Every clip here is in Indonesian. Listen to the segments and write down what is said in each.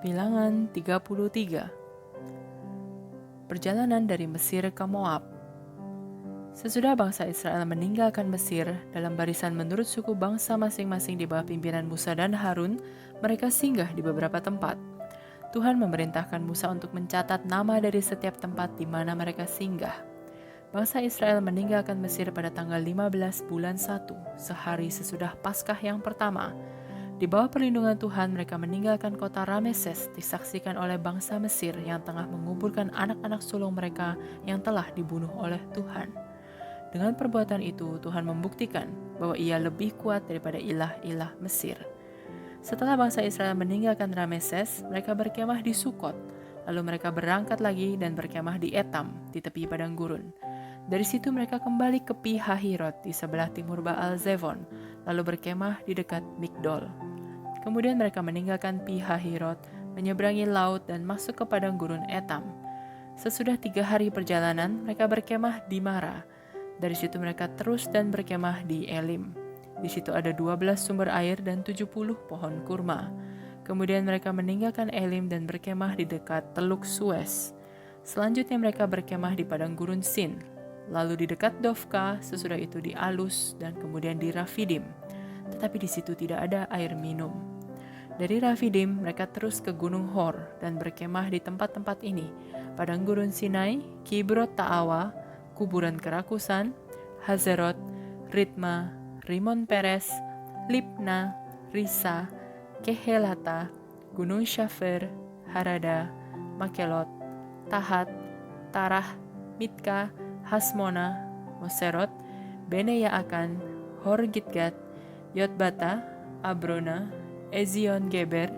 Bilangan 33. Perjalanan dari Mesir ke Moab. Sesudah bangsa Israel meninggalkan Mesir dalam barisan menurut suku bangsa masing-masing di bawah pimpinan Musa dan Harun, mereka singgah di beberapa tempat. Tuhan memerintahkan Musa untuk mencatat nama dari setiap tempat di mana mereka singgah. Bangsa Israel meninggalkan Mesir pada tanggal 15 bulan 1, sehari sesudah Paskah yang pertama. Di bawah perlindungan Tuhan, mereka meninggalkan kota Rameses, disaksikan oleh bangsa Mesir yang tengah menguburkan anak-anak sulung mereka yang telah dibunuh oleh Tuhan. Dengan perbuatan itu, Tuhan membuktikan bahwa Ia lebih kuat daripada ilah-ilah Mesir. Setelah bangsa Israel meninggalkan Rameses, mereka berkemah di Sukot. Lalu mereka berangkat lagi dan berkemah di Etam, di tepi padang gurun. Dari situ mereka kembali ke Pi Hahirot di sebelah timur Baal Zevon, lalu berkemah di dekat Migdol. Kemudian mereka meninggalkan Pi Hahirot, menyeberangi laut dan masuk ke padang gurun Etam. Sesudah 3 hari perjalanan, mereka berkemah di Mara. Dari situ mereka terus dan berkemah di Elim. Di situ ada 12 sumber air dan 70 pohon kurma. Kemudian mereka meninggalkan Elim dan berkemah di dekat Teluk Suez. Selanjutnya mereka berkemah di padang gurun Sin, lalu di dekat Dofka, sesudah itu di Alus, dan kemudian di Rafidim. Tetapi di situ tidak ada air minum. Dari Rafidim, mereka terus ke Gunung Hor dan berkemah di tempat-tempat ini: padang gurun Sinai, Kibrot Ta'awa, kuburan kerakusan, Hazerot, Ritma, Rimon Peres, Libna, Risa, Kehelata, Gunung Syafer, Harada, Makelot, Tahat, Tarah, Mitka, Hasmona, Moserot, Bene Yaakan, Hor Gitgat, Yotbata, Abrona, Ezion Geber,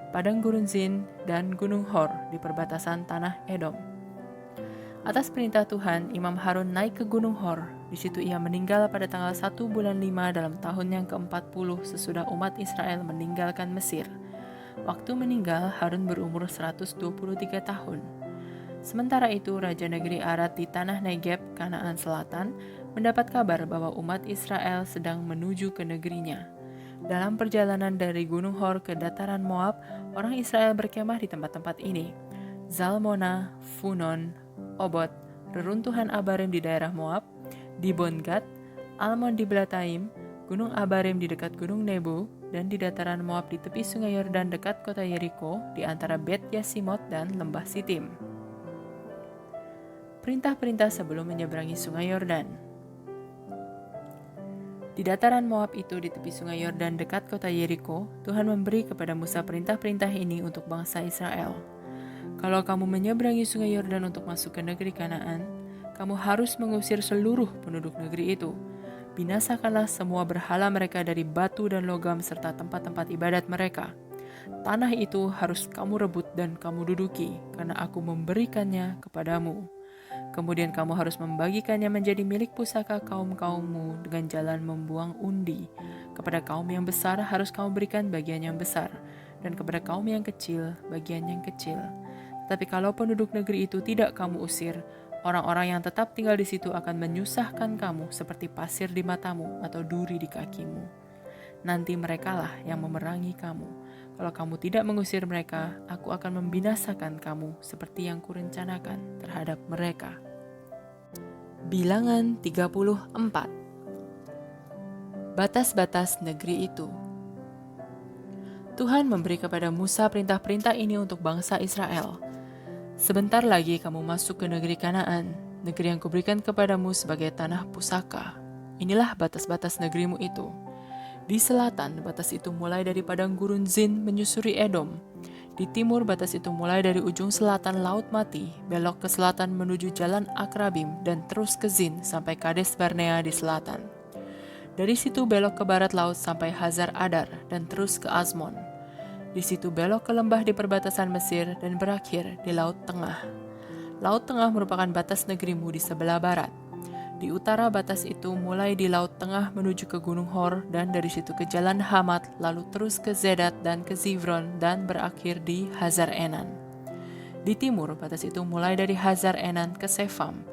padang gurun Zin, dan Gunung Hor di perbatasan tanah Edom. Atas perintah Tuhan, Imam Harun naik ke Gunung Hor. Di situ ia meninggal pada tanggal 1 bulan 5 dalam tahun yang ke-40 sesudah umat Israel meninggalkan Mesir. Waktu meninggal, Harun berumur 123 tahun. Sementara itu, Raja Negeri Arad di tanah Negeb, Kanaan Selatan, mendapat kabar bahwa umat Israel sedang menuju ke negerinya. Dalam perjalanan dari Gunung Hor ke dataran Moab, orang Israel berkemah di tempat-tempat ini: Zalmona, Funon, Obot, reruntuhan Abarim di daerah Moab, Dibon-Gad, Almon di Belataim, Gunung Abarim di dekat Gunung Nebo, dan di dataran Moab di tepi sungai Yordan dekat kota Yeriko, di antara Bet Yasimot dan lembah Sitim. Perintah-perintah sebelum menyeberangi sungai Yordan. Di dataran Moab itu di tepi sungai Yordan dekat kota Yeriko, Tuhan memberi kepada Musa perintah-perintah ini untuk bangsa Israel. Kalau kamu menyeberangi sungai Yordan untuk masuk ke negeri Kanaan, kamu harus mengusir seluruh penduduk negeri itu. Binasakanlah semua berhala mereka dari batu dan logam serta tempat-tempat ibadat mereka. Tanah itu harus kamu rebut dan kamu duduki, karena aku memberikannya kepadamu. Kemudian kamu harus membagikannya menjadi milik pusaka kaum-kaummu dengan jalan membuang undi. Kepada kaum yang besar harus kamu berikan bagian yang besar, dan kepada kaum yang kecil bagian yang kecil. Tapi kalau penduduk negeri itu tidak kamu usir, orang-orang yang tetap tinggal di situ akan menyusahkan kamu seperti pasir di matamu atau duri di kakimu. Nanti merekalah yang memerangi kamu. Kalau kamu tidak mengusir mereka, aku akan membinasakan kamu seperti yang kurencanakan terhadap mereka. Bilangan 34. Batas-batas negeri itu. Tuhan memberi kepada Musa perintah-perintah ini untuk bangsa Israel. Sebentar lagi kamu masuk ke negeri Kanaan, negeri yang kuberikan kepadamu sebagai tanah pusaka. Inilah batas-batas negerimu itu. Di selatan, batas itu mulai dari padang gurun Zin menyusuri Edom. Di timur, batas itu mulai dari ujung selatan Laut Mati, belok ke selatan menuju Jalan Akrabim, dan terus ke Zin sampai Kades Barnea di selatan. Dari situ belok ke barat laut sampai Hazar Adar, dan terus ke Azmon. Di situ belok ke lembah di perbatasan Mesir dan berakhir di Laut Tengah. Laut Tengah merupakan batas negerimu di sebelah barat. Di utara batas itu mulai di Laut Tengah menuju ke Gunung Hor dan dari situ ke Jalan Hamat, lalu terus ke Zedat dan ke Zivron dan berakhir di Hazar Enan. Di timur batas itu mulai dari Hazar Enan ke Sefam.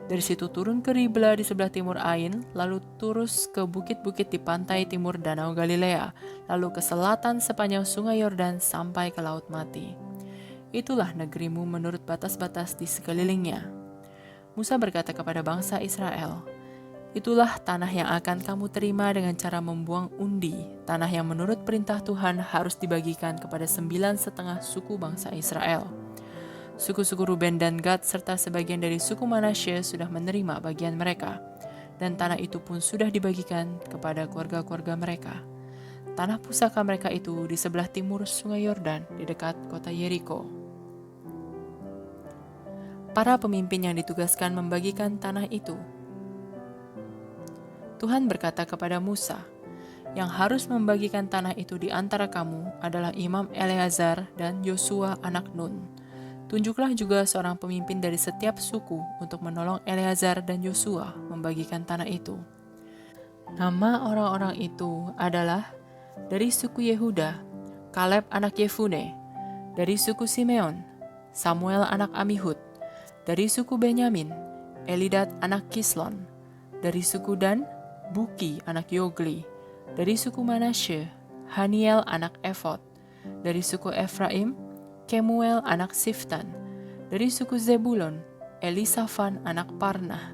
Dari situ turun ke Ribla di sebelah timur Ain, lalu terus ke bukit-bukit di pantai timur Danau Galilea, lalu ke selatan sepanjang sungai Yordan sampai ke Laut Mati. Itulah negerimu menurut batas-batas di sekelilingnya. Musa berkata kepada bangsa Israel, itulah tanah yang akan kamu terima dengan cara membuang undi, tanah yang menurut perintah Tuhan harus dibagikan kepada 9,5 suku bangsa Israel. Suku-suku Ruben dan Gad serta sebagian dari suku Manasye sudah menerima bagian mereka, dan tanah itu pun sudah dibagikan kepada keluarga-keluarga mereka. Tanah pusaka mereka itu di sebelah timur sungai Yordan di dekat kota Yeriko. Para pemimpin yang ditugaskan membagikan tanah itu. Tuhan berkata kepada Musa, yang harus membagikan tanah itu di antara kamu adalah Imam Eleazar dan Yosua anak Nun. Tunjuklah juga seorang pemimpin dari setiap suku untuk menolong Eleazar dan Yosua membagikan tanah itu. Nama orang-orang itu adalah dari suku Yehuda, Kaleb anak Yefune; dari suku Simeon, Samuel anak Amihud; dari suku Benyamin, Elidad anak Kislon; dari suku Dan, Buki anak Yogli; dari suku Manasye, Haniel anak Efod; dari suku Efraim, Kemuel anak Siftan; dari suku Zebulon, Elisafan anak Parnah;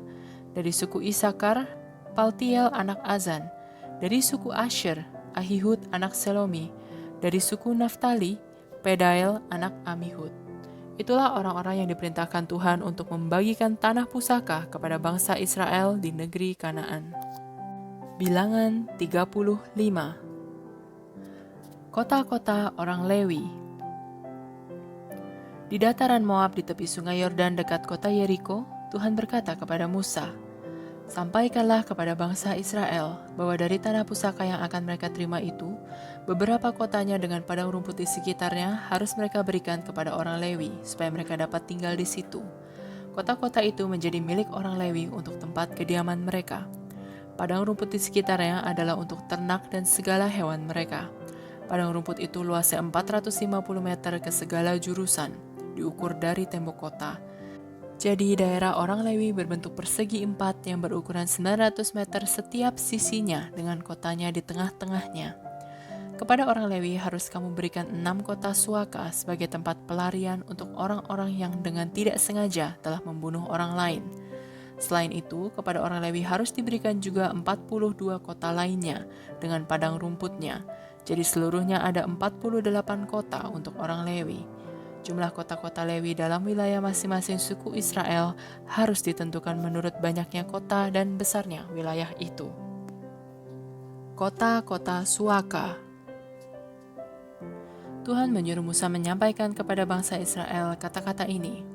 dari suku Isakar, Paltiel anak Azan; dari suku Asher, Ahihud anak Selomi; dari suku Naftali, Pedael anak Amihud. Itulah orang-orang yang diperintahkan Tuhan untuk membagikan tanah pusaka kepada bangsa Israel di negeri Kanaan. Bilangan 35. Kota-kota orang Lewi. Di dataran Moab di tepi sungai Yordan dekat kota Yeriko, Tuhan berkata kepada Musa, sampaikanlah kepada bangsa Israel bahwa dari tanah pusaka yang akan mereka terima itu, beberapa kotanya dengan padang rumput di sekitarnya harus mereka berikan kepada orang Lewi, supaya mereka dapat tinggal di situ. Kota-kota itu menjadi milik orang Lewi untuk tempat kediaman mereka. Padang rumput di sekitarnya adalah untuk ternak dan segala hewan mereka. Padang rumput itu luasnya 450 meter ke segala jurusan, diukur dari tembok kota. Jadi daerah orang Lewi berbentuk persegi 4 yang berukuran 900 meter setiap sisinya dengan kotanya di tengah-tengahnya. Kepada orang Lewi harus kamu berikan 6 kota suaka sebagai tempat pelarian untuk orang-orang yang dengan tidak sengaja telah membunuh orang lain. Selain itu, kepada orang Lewi harus diberikan juga 42 kota lainnya dengan padang rumputnya. Jadi seluruhnya ada 48 kota untuk orang Lewi. Jumlah kota-kota Lewi dalam wilayah masing-masing suku Israel harus ditentukan menurut banyaknya kota dan besarnya wilayah itu. Kota-kota suaka. Tuhan menyuruh Musa menyampaikan kepada bangsa Israel kata-kata ini.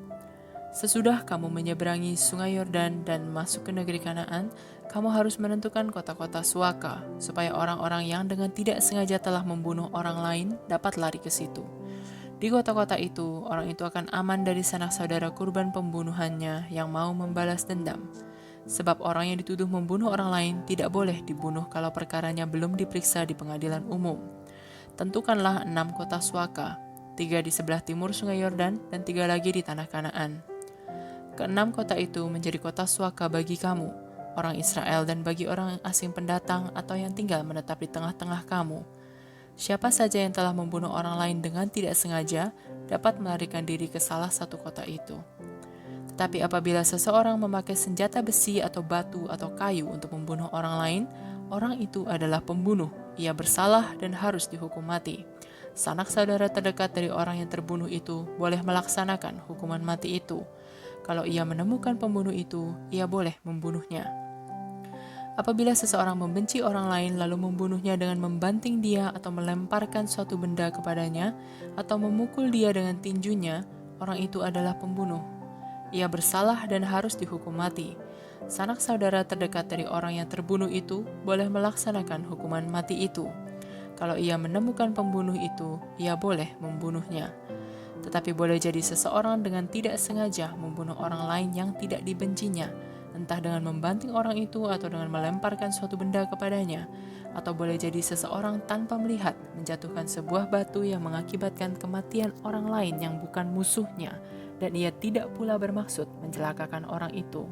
Sesudah kamu menyeberangi sungai Yordan dan masuk ke negeri Kanaan, kamu harus menentukan kota-kota suaka, supaya orang-orang yang dengan tidak sengaja telah membunuh orang lain dapat lari ke situ. Di kota-kota itu, orang itu akan aman dari sanak saudara kurban pembunuhannya yang mau membalas dendam. Sebab orang yang dituduh membunuh orang lain tidak boleh dibunuh kalau perkaranya belum diperiksa di pengadilan umum. Tentukanlah 6 kota suaka, 3 di sebelah timur sungai Yordan dan 3 lagi di tanah Kanaan. Ke-6 kota itu menjadi kota suaka bagi kamu, orang Israel, dan bagi orang asing pendatang atau yang tinggal menetap di tengah-tengah kamu. Siapa saja yang telah membunuh orang lain dengan tidak sengaja dapat melarikan diri ke salah satu kota itu. Tetapi apabila seseorang memakai senjata besi atau batu atau kayu untuk membunuh orang lain, orang itu adalah pembunuh, ia bersalah dan harus dihukum mati. Sanak saudara terdekat dari orang yang terbunuh itu boleh melaksanakan hukuman mati itu. Kalau ia menemukan pembunuh itu, ia boleh membunuhnya. Apabila seseorang membenci orang lain lalu membunuhnya dengan membanting dia atau melemparkan suatu benda kepadanya atau memukul dia dengan tinjunya, orang itu adalah pembunuh. Ia bersalah dan harus dihukum mati. Sanak saudara terdekat dari orang yang terbunuh itu boleh melaksanakan hukuman mati itu. Kalau ia menemukan pembunuh itu, ia boleh membunuhnya. Tetapi boleh jadi seseorang dengan tidak sengaja membunuh orang lain yang tidak dibencinya, entah dengan membanting orang itu atau dengan melemparkan suatu benda kepadanya, atau boleh jadi seseorang tanpa melihat menjatuhkan sebuah batu yang mengakibatkan kematian orang lain yang bukan musuhnya, dan ia tidak pula bermaksud mencelakakan orang itu.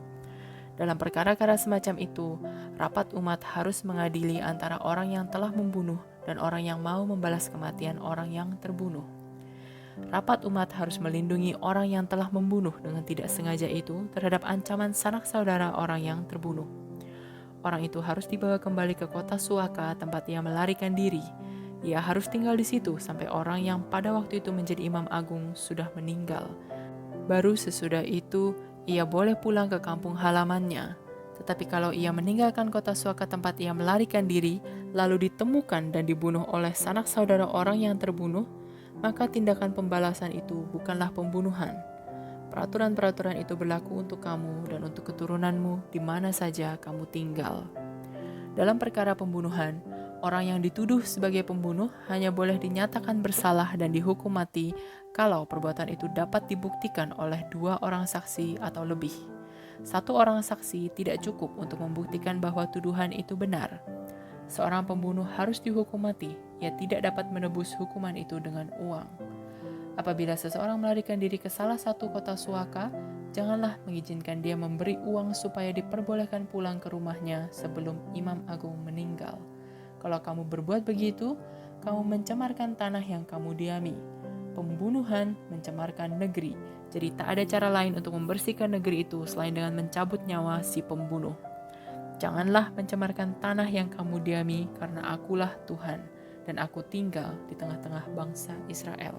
Dalam perkara-perkara semacam itu, rapat umat harus mengadili antara orang yang telah membunuh dan orang yang mau membalas kematian orang yang terbunuh. Rapat umat harus melindungi orang yang telah membunuh dengan tidak sengaja itu terhadap ancaman sanak saudara orang yang terbunuh. Orang itu harus dibawa kembali ke kota Suaka tempat ia melarikan diri. Ia harus tinggal di situ sampai orang yang pada waktu itu menjadi imam agung sudah meninggal. Baru sesudah itu, ia boleh pulang ke kampung halamannya. Tetapi kalau ia meninggalkan kota Suaka tempat ia melarikan diri, lalu ditemukan dan dibunuh oleh sanak saudara orang yang terbunuh, maka tindakan pembalasan itu bukanlah pembunuhan. Peraturan-peraturan itu berlaku untuk kamu dan untuk keturunanmu di mana saja kamu tinggal. Dalam perkara pembunuhan, orang yang dituduh sebagai pembunuh hanya boleh dinyatakan bersalah dan dihukum mati kalau perbuatan itu dapat dibuktikan oleh 2 orang saksi atau lebih. 1 orang saksi tidak cukup untuk membuktikan bahwa tuduhan itu benar. Seorang pembunuh harus dihukum mati. Ia tidak dapat menebus hukuman itu dengan uang. Apabila seseorang melarikan diri ke salah satu kota Suaka, janganlah mengizinkan dia memberi uang supaya diperbolehkan pulang ke rumahnya sebelum imam agung meninggal. Kalau kamu berbuat begitu, kamu mencemarkan tanah yang kamu diami. Pembunuhan mencemarkan negeri, jadi tak ada cara lain untuk membersihkan negeri itu selain dengan mencabut nyawa si pembunuh. Janganlah mencemarkan tanah yang kamu diami, karena akulah Tuhan, dan aku tinggal di tengah-tengah bangsa Israel.